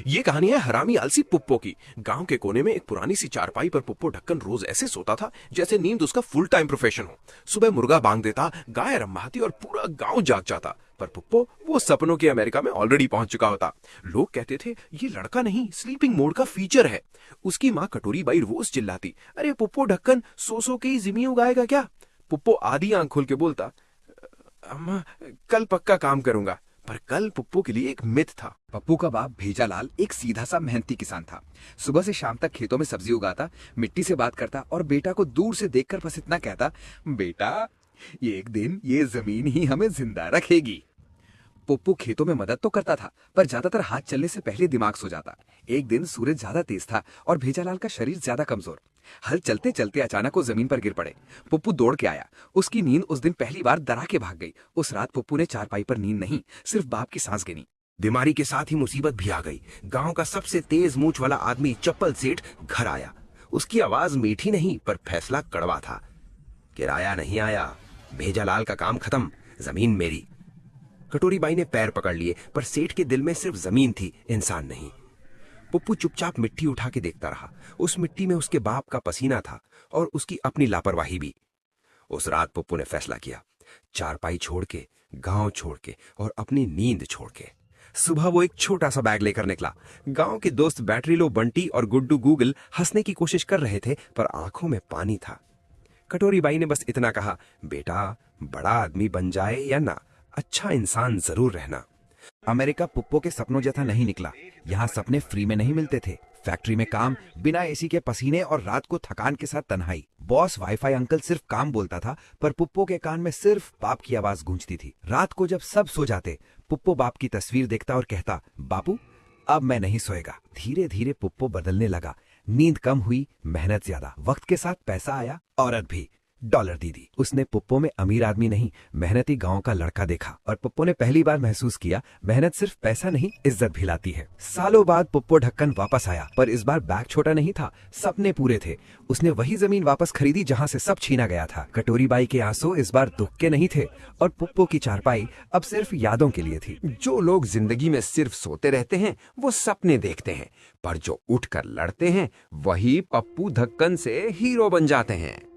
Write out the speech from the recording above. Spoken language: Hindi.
ये कहानी है हरामी आलसी पुप्पो की। गांव के कोने में एक पुरानी सी चारपाई पर पुप्पो ढक्कन रोज ऐसे सोता था जैसे नींद उसका फुल टाइम प्रोफेशन हो। सुबह मुर्गा बांग देता, गाय रम्भाती और पूरा गांव जाग जाता। पर पुप्पो वो सपनों के अमेरिका में ऑलरेडी पहुंच चुका होता। लोग कहते थे ये लड़का नहीं, स्लीपिंग मोड का फीचर है। उसकी माँ कटोरी बाई रोज चिल्लाती, अरे पुप्पो ढक्कन सो सो के ही जिमी उगाएगा क्या। पुप्पो आधी आंख खोल के बोलता, अम्मा कल पक्का काम करूंगा। पर कल पुप्पो के लिए एक मिथ था। पप्पू का बाप भेजालाल एक सीधा सा मेहनती किसान था। सुबह से शाम तक खेतों में सब्जी उगाता, मिट्टी से बात करता और बेटा को दूर से देखकर बस इतना कहता, बेटा ये एक दिन ये जमीन ही हमें जिंदा रखेगी। पप्पू खेतों में मदद तो करता था, पर ज्यादातर हाथ चलने से पहले दिमाग सो जाता। एक दिन सूरज ज्यादा तेज था और भेजालाल का शरीर ज्यादा कमजोर। हल चलते चलते अचानक वो जमीन पर गिर पड़े। पप्पू दौड़ के आया। उसकी नींद उस दिन पहली बार दरा के भाग गई। उस रात पप्पू ने चारपाई पर नींद नहीं, सिर्फ बाप की सांस गिनी। बीमारी के साथ ही मुसीबत भी आ गई। गांव का सबसे तेज मूंछ वाला आदमी चप्पल सेठ घर आया। उसकी आवाज मीठी नहीं, पर फैसला कड़वा था। किराया नहीं आया, भेजालाल का काम खत्म, जमीन मेरी। कटोरी बाई ने पैर पकड़ लिए, पर सेठ के दिल में सिर्फ जमीन थी, इंसान नहीं। पप्पू चुपचाप मिट्टी उठा के देखता रहा। उस मिट्टी में उसके बाप का पसीना था और उसकी अपनी लापरवाही भी। उस रात पप्पू ने फैसला किया, चारपाई छोड़ के, गांव छोड़ के और अपनी नींद छोड़ के। सुबह वो एक छोटा सा बैग लेकर निकला। गांव के दोस्त बैटरी लो बंटी और गुड्डू गूगल हंसने की कोशिश कर रहे थे, पर आंखों में पानी था। कटोरी बाई ने बस इतना कहा, बेटा बड़ा आदमी बन जाए या ना, अच्छा इंसान जरूर रहना। अमेरिका पुप्पो के सपनों जैसा नहीं निकला। यहाँ सपने फ्री में नहीं मिलते थे। फैक्ट्री में काम, बिना एसी के पसीने और रात को थकान के साथ तन्हाई। बॉस वाईफाई अंकल सिर्फ काम बोलता था, पर पुप्पो के कान में सिर्फ बाप की आवाज गूंजती थी। रात को जब सब सो जाते, पुप्पो बाप की तस्वीर देखता और कहता, बापू अब मैं नहीं सोएगा। धीरे धीरे पुप्पो बदलने लगा। नींद कम हुई, मेहनत ज्यादा। वक्त के साथ पैसा आया, औरत भी, डॉलर दीदी। उसने पुप्पो में अमीर आदमी नहीं, मेहनती गांव का लड़का देखा और पुप्पो ने पहली बार महसूस किया, मेहनत सिर्फ पैसा नहीं, इज्जत भी लाती है। सालों बाद पुप्पो ढक्कन वापस आया, पर इस बार बैग छोटा नहीं था, सपने पूरे थे। उसने वही जमीन वापस खरीदी जहां से सब छीना गया था। कटोरी बाई के आंसू इस बार दुख के नहीं थे और पुप्पो की चारपाई अब सिर्फ यादों के लिए थी। जो लोग जिंदगी में सिर्फ सोते रहते हैं वो सपने देखते हैं, पर जो उठकर लड़ते हैं वही पप्पू ढक्कन से हीरो बन जाते हैं।